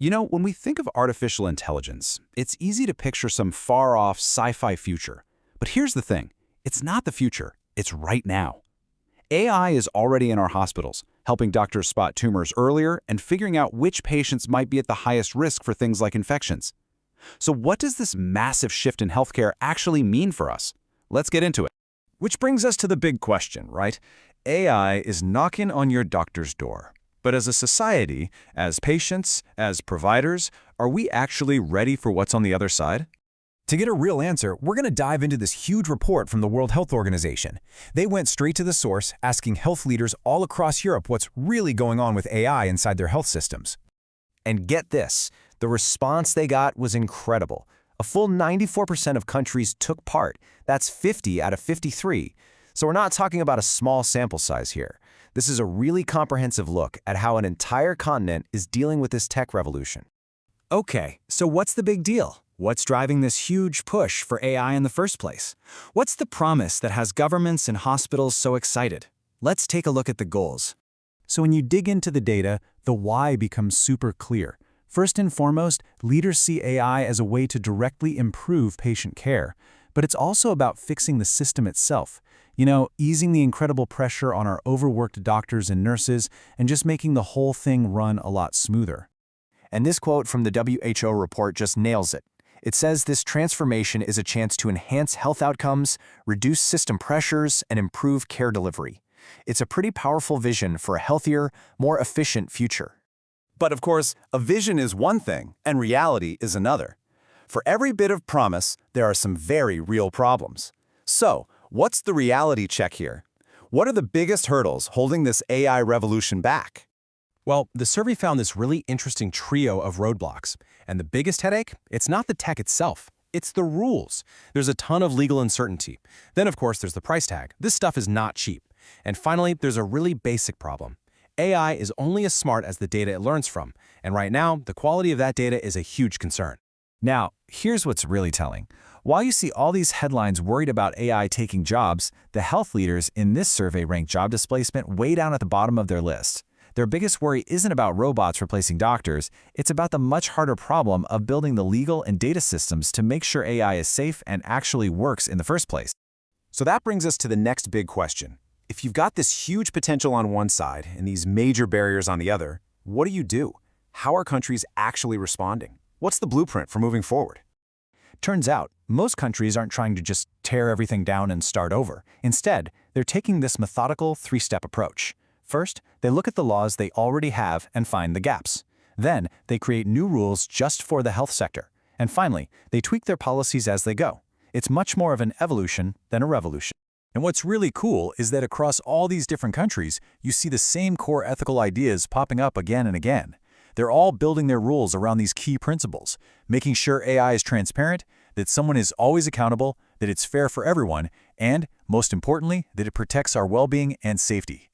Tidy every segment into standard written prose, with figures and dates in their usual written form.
You know, when we think of artificial intelligence, it's easy to picture some far-off sci-fi future. But here's the thing, it's not the future, it's right now. AI is already in our hospitals, helping doctors spot tumors earlier and figuring out which patients might be at the highest risk for things like infections. So what does this massive shift in healthcare actually mean for us? Let's get into it. Which brings us to the big question, right? AI is knocking on your doctor's door. But as a society, as patients, as providers, are we actually ready for what's on the other side? To get a real answer, we're going to dive into this huge report from the World Health Organization. They went straight to the source, asking health leaders all across Europe what's really going on with AI inside their health systems. And get this, the response they got was incredible. A full 94% of countries took part. That's 50 out of 53. So we're not talking about a small sample size here. This is a really comprehensive look at how an entire continent is dealing with this tech revolution. Okay, so what's the big deal? What's driving this huge push for AI in the first place? What's the promise that has governments and hospitals so excited? Let's take a look at the goals. So when you dig into the data, the why becomes super clear. First and foremost, leaders see AI as a way to directly improve patient care. But it's also about fixing the system itself. You know, easing the incredible pressure on our overworked doctors and nurses and just making the whole thing run a lot smoother. And this quote from the WHO report just nails it. It says this transformation is a chance to enhance health outcomes, reduce system pressures, and improve care delivery. It's a pretty powerful vision for a healthier, more efficient future. But of course, a vision is one thing, and reality is another. For every bit of promise, there are some very real problems. So, what's the reality check here? What are the biggest hurdles holding this AI revolution back? Well, the survey found this really interesting trio of roadblocks. And the biggest headache? It's not the tech itself. It's the rules. There's a ton of legal uncertainty. Then, of course, there's the price tag. This stuff is not cheap. And finally, there's a really basic problem. AI is only as smart as the data it learns from. And right now, the quality of that data is a huge concern. Now, here's what's really telling. While you see all these headlines worried about AI taking jobs, the health leaders in this survey rank job displacement way down at the bottom of their list. Their biggest worry isn't about robots replacing doctors, it's about the much harder problem of building the legal and data systems to make sure AI is safe and actually works in the first place. So that brings us to the next big question. If you've got this huge potential on one side and these major barriers on the other, what do? How are countries actually responding? What's the blueprint for moving forward? Turns out, most countries aren't trying to just tear everything down and start over. Instead, they're taking this methodical three-step approach. First, they look at the laws they already have and find the gaps. Then, they create new rules just for the health sector. And finally, they tweak their policies as they go. It's much more of an evolution than a revolution. And what's really cool is that across all these different countries, you see the same core ethical ideas popping up again and again. They're all building their rules around these key principles, making sure AI is transparent, that someone is always accountable, that it's fair for everyone, and, most importantly, that it protects our well-being and safety.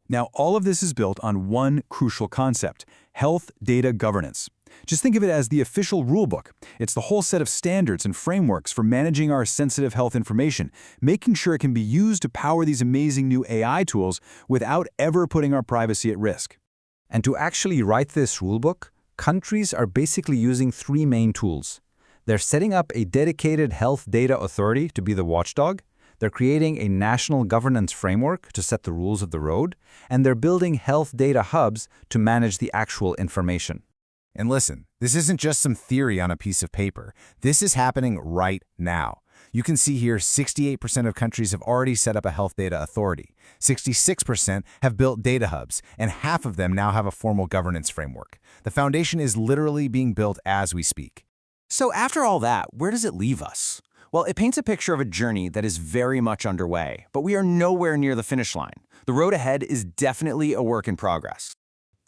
Now, all of this is built on one crucial concept: health data governance. Just think of it as the official rulebook. It's the whole set of standards and frameworks for managing our sensitive health information, making sure it can be used to power these amazing new AI tools without ever putting our privacy at risk. And to actually write this rulebook, countries are basically using three main tools. They're setting up a dedicated health data authority to be the watchdog, they're creating a national governance framework to set the rules of the road, and they're building health data hubs to manage the actual information. And listen, this isn't just some theory on a piece of paper. This is happening right now. You can see here 68% of countries have already set up a health data authority. 66% have built data hubs, and half of them now have a formal governance framework. The foundation is literally being built as we speak. So after all that, where does it leave us? Well, it paints a picture of a journey that is very much underway, but we are nowhere near the finish line. The road ahead is definitely a work in progress.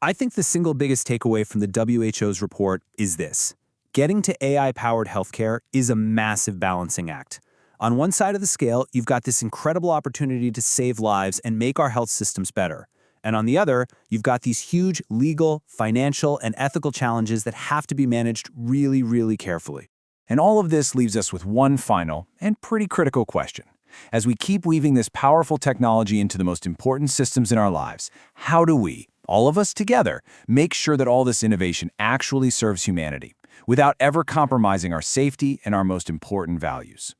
I think the single biggest takeaway from the WHO's report is this: getting to AI-powered healthcare is a massive balancing act. On one side of the scale, you've got this incredible opportunity to save lives and make our health systems better. And on the other, you've got these huge legal, financial, and ethical challenges that have to be managed really, really carefully. And all of this leaves us with one final and pretty critical question. As we keep weaving this powerful technology into the most important systems in our lives, how do we, all of us together, make sure that all this innovation actually serves humanity, without ever compromising our safety and our most important values.